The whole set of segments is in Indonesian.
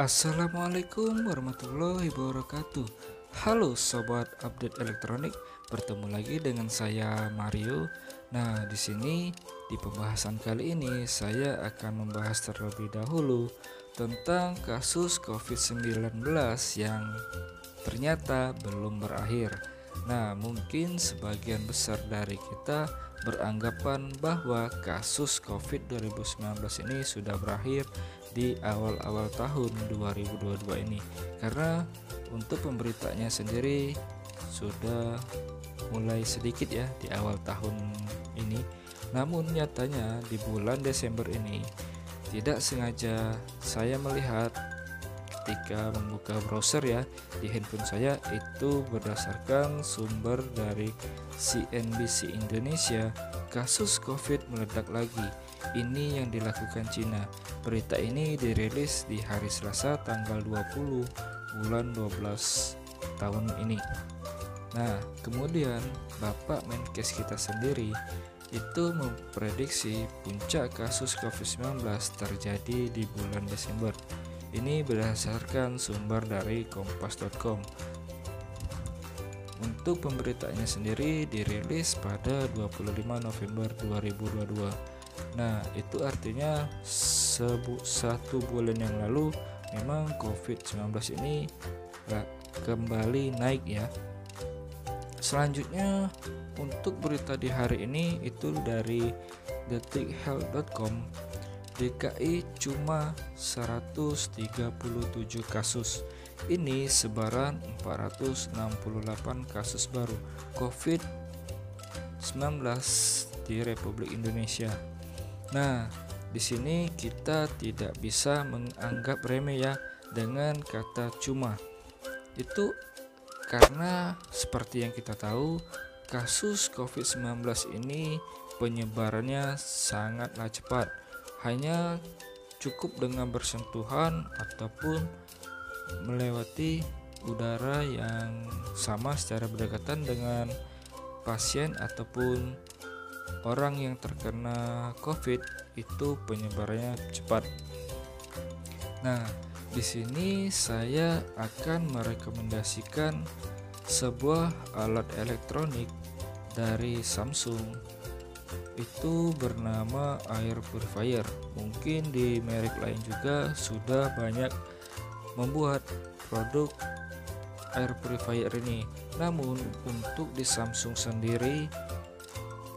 Assalamualaikum warahmatullahi wabarakatuh. Halo sobat update elektronik, bertemu lagi dengan saya Mario. Nah, di sini di pembahasan kali ini saya akan membahas terlebih dahulu tentang kasus COVID-19 yang ternyata belum berakhir. Nah, mungkin sebagian besar dari kita beranggapan bahwa kasus COVID 2019 ini sudah berakhir di awal-awal tahun 2022 ini, karena untuk pemberitanya sendiri sudah mulai sedikit ya di awal tahun ini. Namun nyatanya di bulan Desember ini tidak sengaja saya melihat ketika membuka browser ya di handphone saya, itu berdasarkan sumber dari CNBC Indonesia, kasus COVID meledak lagi. Ini yang dilakukan Cina. Berita ini dirilis di hari Selasa tanggal 20 bulan 12 tahun ini. Nah, kemudian Bapak Menkes kita sendiri itu memprediksi puncak kasus COVID-19 terjadi di bulan Desember. Ini berdasarkan sumber dari kompas.com. Untuk pemberitaannya sendiri dirilis pada 25 November 2022. Nah, itu artinya satu bulan yang lalu memang COVID-19 ini kembali naik ya. Selanjutnya untuk berita di hari ini itu dari detikhealth.com. DKI cuma 137 kasus. Ini sebaran 468 kasus baru COVID-19 di Republik Indonesia. Nah, di sini kita tidak bisa menganggap remeh ya dengan kata cuma. Itu karena seperti yang kita tahu, kasus COVID-19 ini penyebarannya sangatlah cepat. Hanya cukup dengan bersentuhan ataupun melewati udara yang sama secara berdekatan dengan pasien ataupun orang yang terkena COVID, itu penyebarannya cepat. Nah, di sini saya akan merekomendasikan sebuah alat elektronik dari Samsung. Itu bernama air purifier. Mungkin di merek lain juga sudah banyak membuat produk air purifier ini. Namun untuk di Samsung sendiri,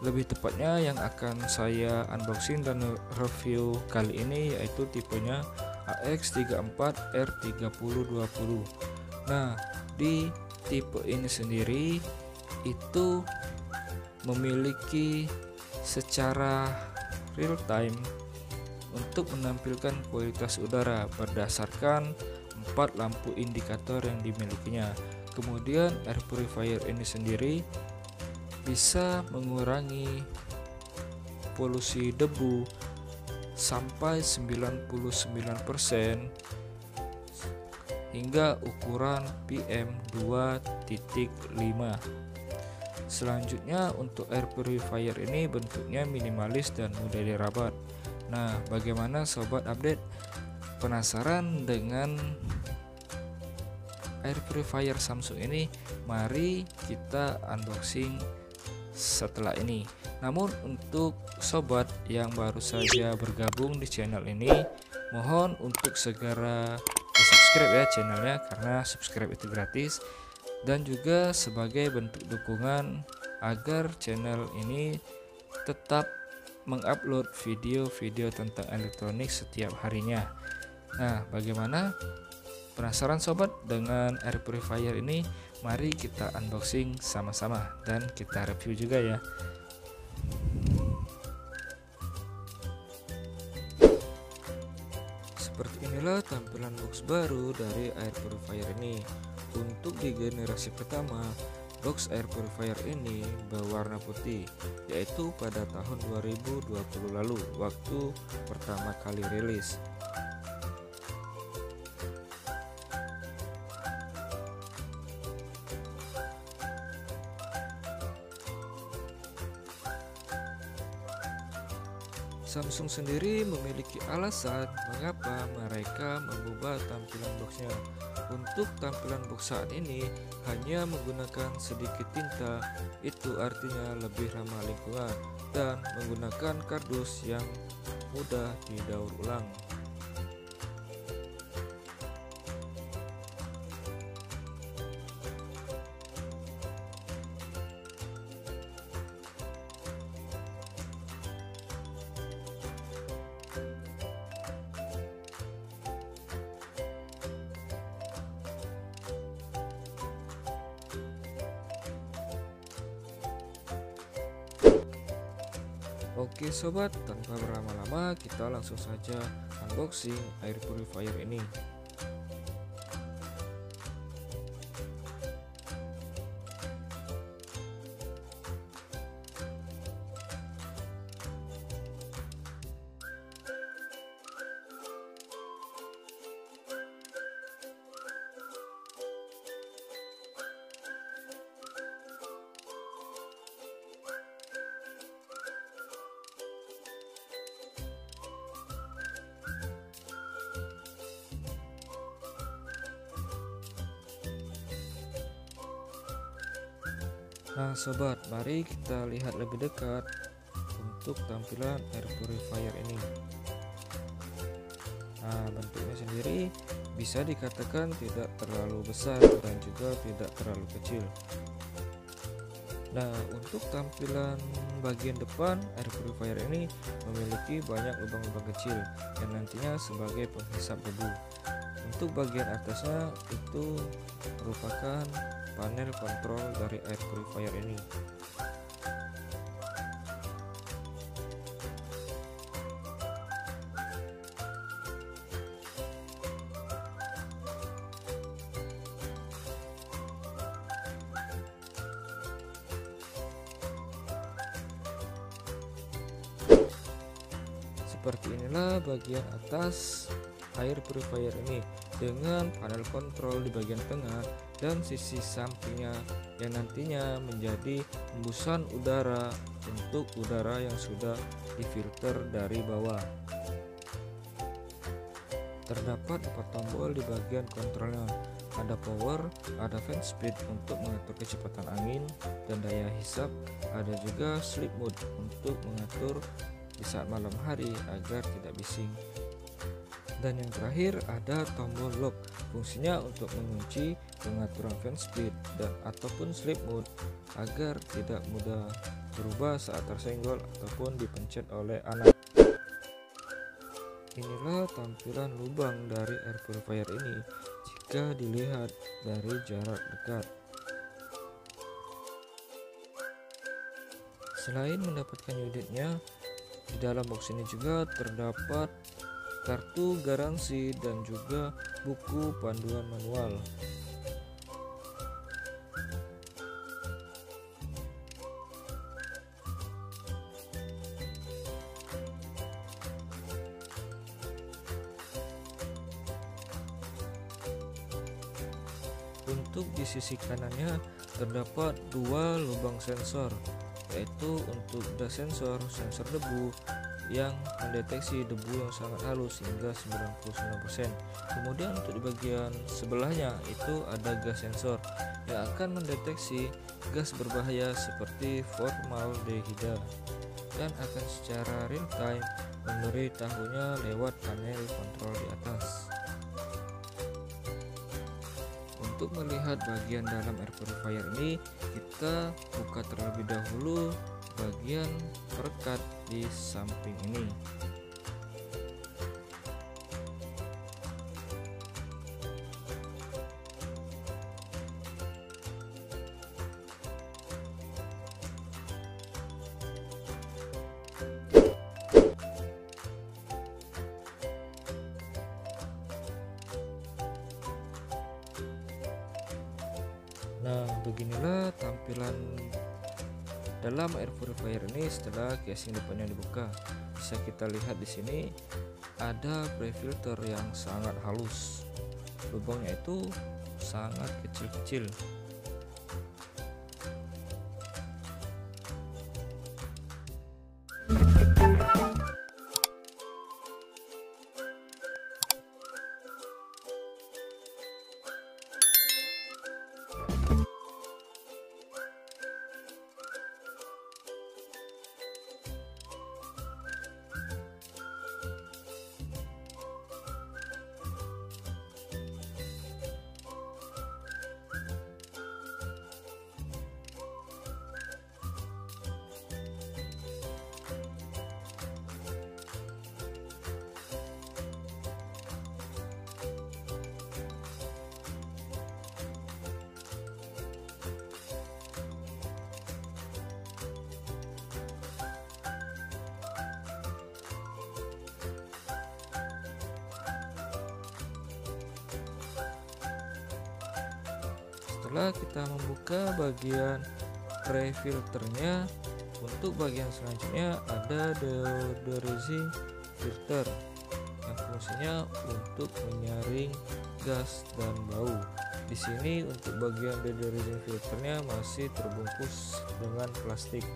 lebih tepatnya yang akan saya unboxing dan review kali ini yaitu tipenya AX34R3020. Nah, di tipe ini sendiri itu memiliki secara real time untuk menampilkan kualitas udara berdasarkan 4 lampu indikator yang dimilikinya. Kemudian air purifier ini sendiri bisa mengurangi polusi debu sampai 99% hingga ukuran PM2.5. Selanjutnya untuk air purifier ini bentuknya minimalis dan mudah dirawat. Nah, bagaimana sobat update? Penasaran dengan air purifier Samsung ini? Mari kita unboxing setelah ini. Namun untuk sobat yang baru saja bergabung di channel ini, mohon untuk segera subscribe ya channelnya, karena subscribe itu gratis, dan juga sebagai bentuk dukungan agar channel ini tetap mengupload video-video tentang elektronik setiap harinya. Nah, bagaimana? Penasaran sobat dengan air purifier ini? Mari kita unboxing sama-sama dan kita review juga ya. Seperti inilah tampilan box baru dari air purifier ini. Untuk di generasi pertama, box air purifier ini berwarna putih, yaitu pada tahun 2020 lalu waktu pertama kali rilis. Samsung sendiri memiliki alasan mengapa mereka mengubah tampilan boxnya. Untuk tampilan box saat ini hanya menggunakan sedikit tinta, itu artinya lebih ramah lingkungan dan menggunakan kardus yang mudah didaur ulang. Oke sobat, tanpa berlama-lama kita langsung saja unboxing air purifier ini. Nah sobat, mari kita lihat lebih dekat untuk tampilan air purifier ini. Nah, bentuknya sendiri bisa dikatakan tidak terlalu besar dan juga tidak terlalu kecil. Nah, untuk tampilan bagian depan air purifier ini memiliki banyak lubang-lubang kecil yang nantinya sebagai penghisap debu. Untuk bagian atasnya itu merupakan panel kontrol dari air purifier ini. Seperti inilah bagian atas air purifier ini dengan panel kontrol di bagian tengah dan sisi sampingnya yang nantinya menjadi hembusan udara untuk udara yang sudah difilter dari bawah. Terdapat 4 tombol di bagian kontrolnya. Ada power, ada fan speed untuk mengatur kecepatan angin dan daya hisap, ada juga sleep mode untuk mengatur di saat malam hari agar tidak bising. Dan yang terakhir ada tombol lock, fungsinya untuk mengunci pengaturan fan speed dan ataupun sleep mode agar tidak mudah berubah saat tersenggol ataupun dipencet oleh anak. Inilah tampilan lubang dari air purifier ini jika dilihat dari jarak dekat. Selain mendapatkan unitnya, di dalam box ini juga terdapat kartu garansi dan juga buku panduan manual. Untuk di sisi kanannya terdapat 2 lubang sensor, yaitu untuk sensor debu yang mendeteksi debu yang sangat halus hingga 99%. Kemudian untuk di bagian sebelahnya itu ada gas sensor yang akan mendeteksi gas berbahaya seperti formaldehida dan akan secara real time memberitahunya lewat panel kontrol di atas. Untuk melihat bagian dalam air purifier ini, kita buka terlebih dahulu bagian perekat di samping ini. Nah, beginilah tampilan dalam air purifier ini setelah casing depannya dibuka. Bisa kita lihat di sini ada pre-filter yang sangat halus. Lubangnya itu sangat kecil-kecil. setelah kita membuka bagian pre-filternya, untuk bagian selanjutnya ada deodorizing filter yang fungsinya untuk menyaring gas dan bau. Di sini untuk bagian deodorizing filternya masih terbungkus dengan plastik.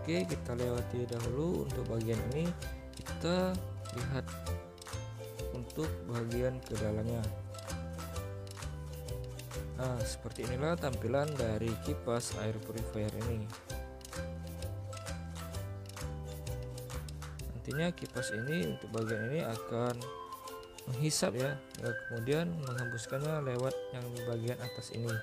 Oke, kita lewati dahulu untuk bagian ini. Kita lihat untuk bagian ke dalamnya. Nah, seperti inilah tampilan dari kipas air purifier ini. Nantinya kipas ini untuk bagian ini akan menghisap ya, kemudian menghembuskannya lewat yang bagian atas ini.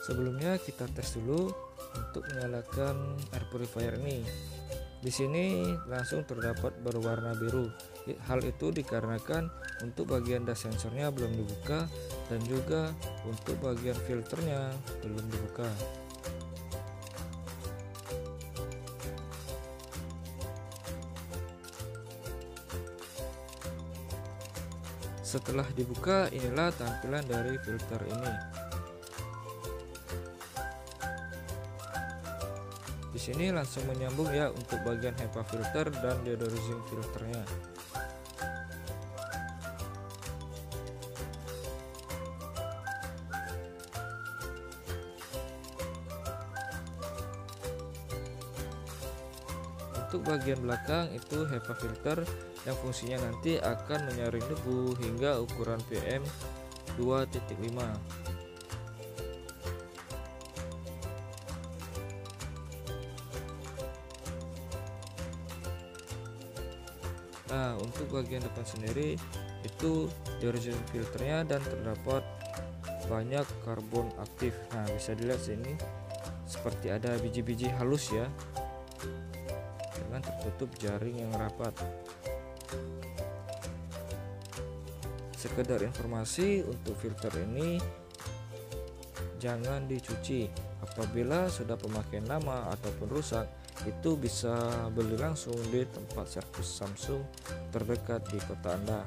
Sebelumnya kita tes dulu untuk menyalakan air purifier ini. Di sini langsung terdapat berwarna biru. Hal itu dikarenakan untuk bagian das sensornya belum dibuka dan juga untuk bagian filternya belum dibuka. Setelah dibuka, inilah tampilan dari filter ini. Di sini langsung menyambung ya untuk bagian HEPA filter dan deodorizing filternya. Untuk bagian belakang itu HEPA filter yang fungsinya nanti akan menyaring debu hingga ukuran PM 2.5. Nah, untuk bagian depan sendiri itu deodorizing filternya dan terdapat banyak karbon aktif. Nah, bisa dilihat sini seperti ada biji-biji halus ya, dengan tertutup jaring yang rapat. Sekedar informasi, untuk filter ini jangan dicuci. Apabila sudah pemakaian lama ataupun rusak, itu bisa beli langsung di tempat servis Samsung terdekat di kota Anda.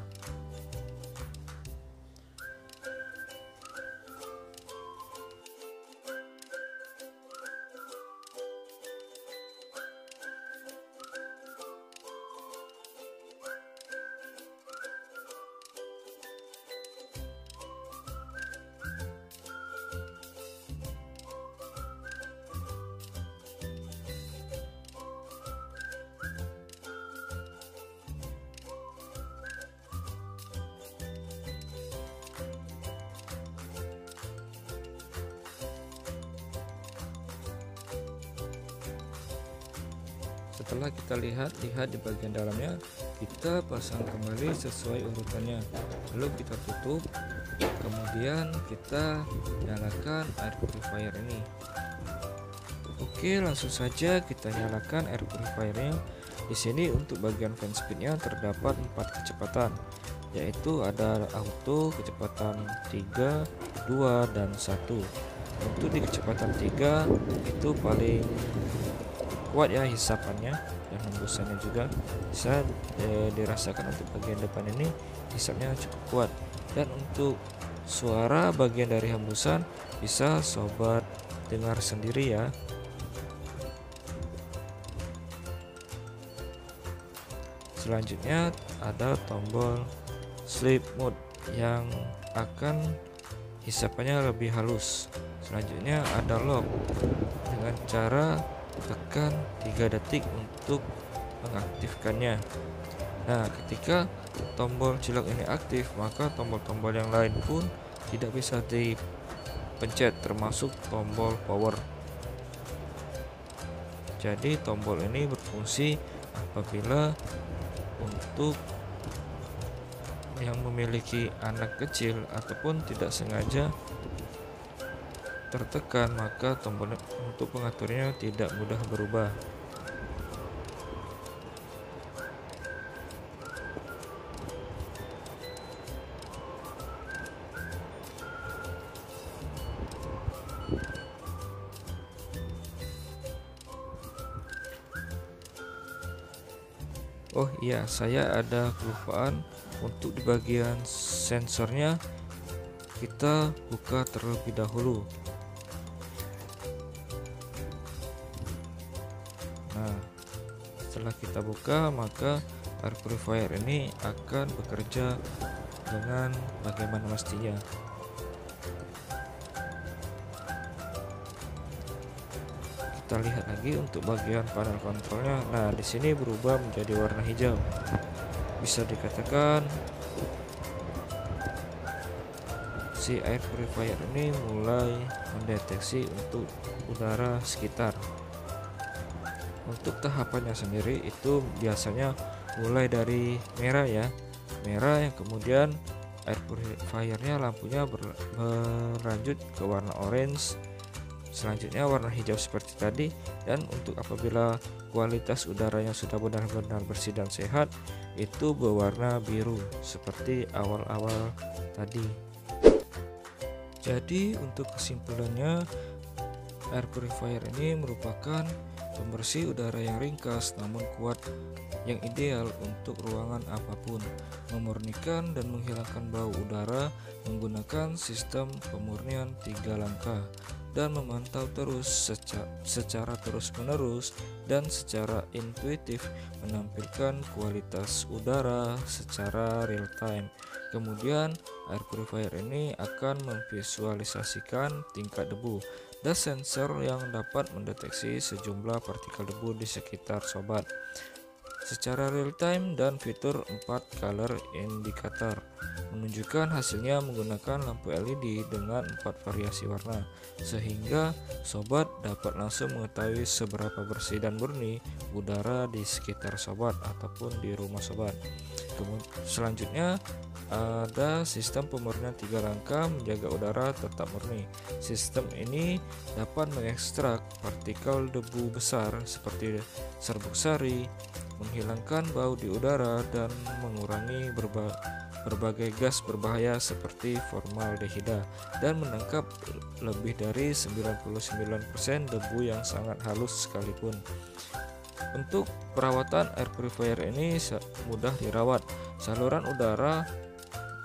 Setelah kita lihat di bagian dalamnya, kita pasang kembali sesuai urutannya, lalu kita tutup, kemudian kita nyalakan air purifier ini. Oke, langsung saja kita nyalakan air purifiernya. Di sini untuk bagian fan speednya terdapat 4 kecepatan, yaitu ada auto kecepatan 3, 2, dan 1. Untuk di kecepatan 3 itu paling kuat ya hisapannya, dan hembusannya juga bisa dirasakan. Untuk bagian depan ini hisapnya cukup kuat, dan untuk suara bagian dari hembusan bisa sobat dengar sendiri ya. Selanjutnya ada tombol sleep mode yang akan hisapannya lebih halus. Selanjutnya ada lock dengan cara tekan 3 detik untuk mengaktifkannya. Nah, ketika tombol cilok ini aktif, maka tombol-tombol yang lain pun tidak bisa dipencet, termasuk tombol power. Jadi tombol ini berfungsi apabila untuk yang memiliki anak kecil ataupun tidak sengaja tertekan, maka tombol untuk pengaturnya tidak mudah berubah. Oh iya, saya ada kelupaan untuk di bagian sensornya. Kita buka terlebih dahulu. Nah, setelah kita buka, maka air purifier ini akan bekerja dengan bagaimana mestinya. Kita lihat lagi untuk bagian panel kontrolnya. Nah, di sini berubah menjadi warna hijau. Bisa dikatakan si air purifier ini mulai mendeteksi untuk udara sekitar. Untuk tahapannya sendiri itu biasanya mulai dari merah ya, merah yang kemudian air purifiernya lampunya berlanjut ke warna orange, selanjutnya warna hijau seperti tadi, dan untuk apabila kualitas udaranya sudah benar-benar bersih dan sehat, itu berwarna biru seperti awal-awal tadi. Jadi untuk kesimpulannya, air purifier ini merupakan pembersih udara yang ringkas namun kuat, yang ideal untuk ruangan apapun, memurnikan dan menghilangkan bau udara menggunakan sistem pemurnian 3 langkah, dan memantau terus secara terus-menerus dan secara intuitif menampilkan kualitas udara secara real time. Kemudian air purifier ini akan memvisualisasikan tingkat debu dan sensor yang dapat mendeteksi sejumlah partikel debu di sekitar sobat secara real time, dan fitur 4 color indicator menunjukkan hasilnya menggunakan lampu LED dengan 4 variasi warna, sehingga sobat dapat langsung mengetahui seberapa bersih dan murni udara di sekitar sobat ataupun di rumah sobat. Selanjutnya ada sistem pemurnian 3 langkah menjaga udara tetap murni. Sistem ini dapat mengekstrak partikel debu besar seperti serbuk sari, menghilangkan bau di udara, dan mengurangi berbagai gas berbahaya seperti formaldehida, dan menangkap lebih dari 99% debu yang sangat halus sekalipun. Untuk perawatan air purifier ini mudah dirawat. Saluran udara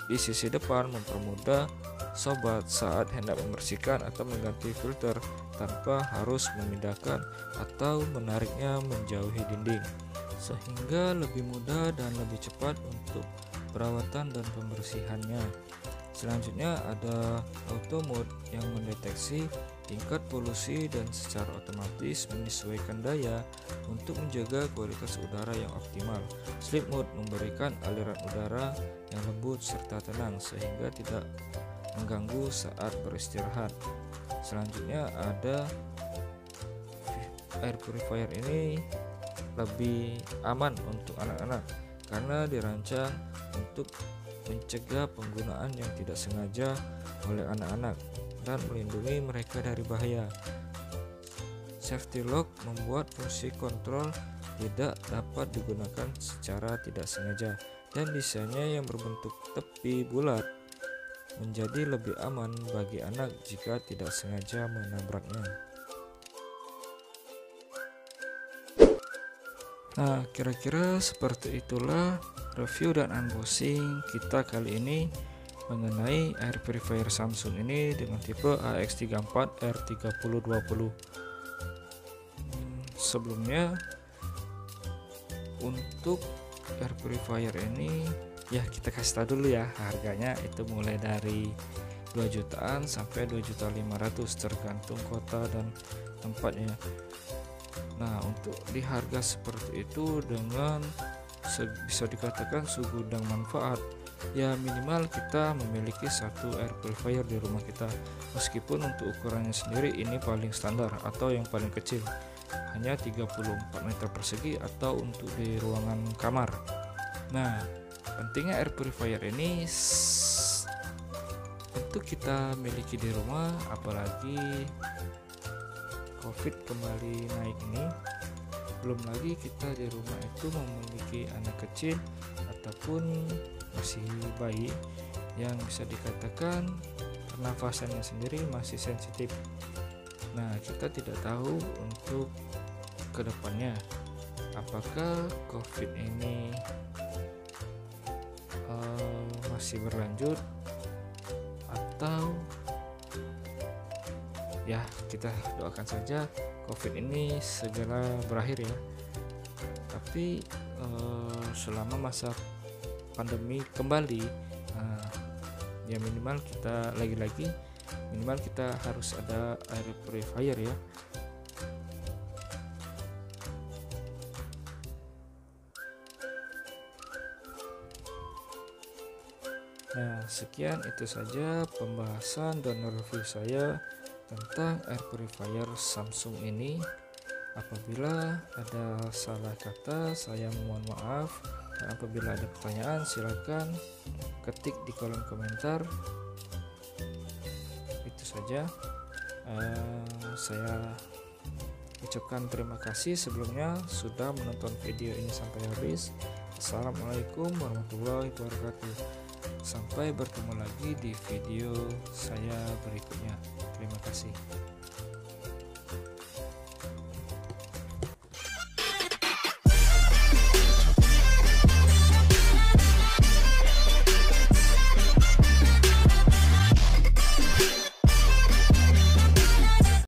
di sisi depan mempermudah sobat saat hendak membersihkan atau mengganti filter tanpa harus memindahkan atau menariknya menjauhi dinding, sehingga lebih mudah dan lebih cepat untuk perawatan dan pembersihannya. Selanjutnya ada auto mode yang mendeteksi tingkat polusi dan secara otomatis menyesuaikan daya untuk menjaga kualitas udara yang optimal. Sleep mode memberikan aliran udara yang lembut serta tenang sehingga tidak mengganggu saat beristirahat. Selanjutnya ada air purifier ini lebih aman untuk anak-anak karena dirancang untuk mencegah penggunaan yang tidak sengaja oleh anak-anak dan melindungi mereka dari bahaya. Safety lock membuat fungsi kontrol tidak dapat digunakan secara tidak sengaja, dan desainnya yang berbentuk tepi bulat menjadi lebih aman bagi anak jika tidak sengaja menabraknya. Nah, kira-kira seperti itulah review dan unboxing kita kali ini mengenai air purifier Samsung ini dengan tipe AX34 R3020. Sebelumnya, untuk air purifier ini ya kita kasih tahu dulu ya, harganya itu mulai dari 2 jutaan sampai 2.500.000 tergantung kota dan tempatnya. Nah, untuk di harga seperti itu dengan bisa dikatakan segudang manfaat, ya minimal kita memiliki satu air purifier di rumah kita, meskipun untuk ukurannya sendiri ini paling standar atau yang paling kecil hanya 34 meter persegi atau untuk di ruangan kamar. Nah, Pentingnya air purifier ini untuk kita miliki di rumah, apalagi COVID kembali naik ini. Belum lagi kita di rumah itu memiliki anak kecil ataupun masih bayi yang bisa dikatakan pernafasannya sendiri masih sensitif. Nah, kita tidak tahu untuk kedepannya apakah COVID ini masih berlanjut atau ya, kita doakan saja COVID ini segera berakhir ya. Tapi selama masa pandemi kembali, ya minimal kita minimal kita harus ada air purifier ya. Nah, sekian itu saja pembahasan dan review saya tentang air purifier Samsung ini. Apabila ada salah kata, saya mohon maaf. Dan apabila ada pertanyaan, silakan ketik di kolom komentar. Itu saja. Saya ucapkan terima kasih sebelumnya sudah menonton video ini sampai habis. Assalamualaikum warahmatullahi wabarakatuh. Sampai bertemu lagi di video saya berikutnya. Terima kasih.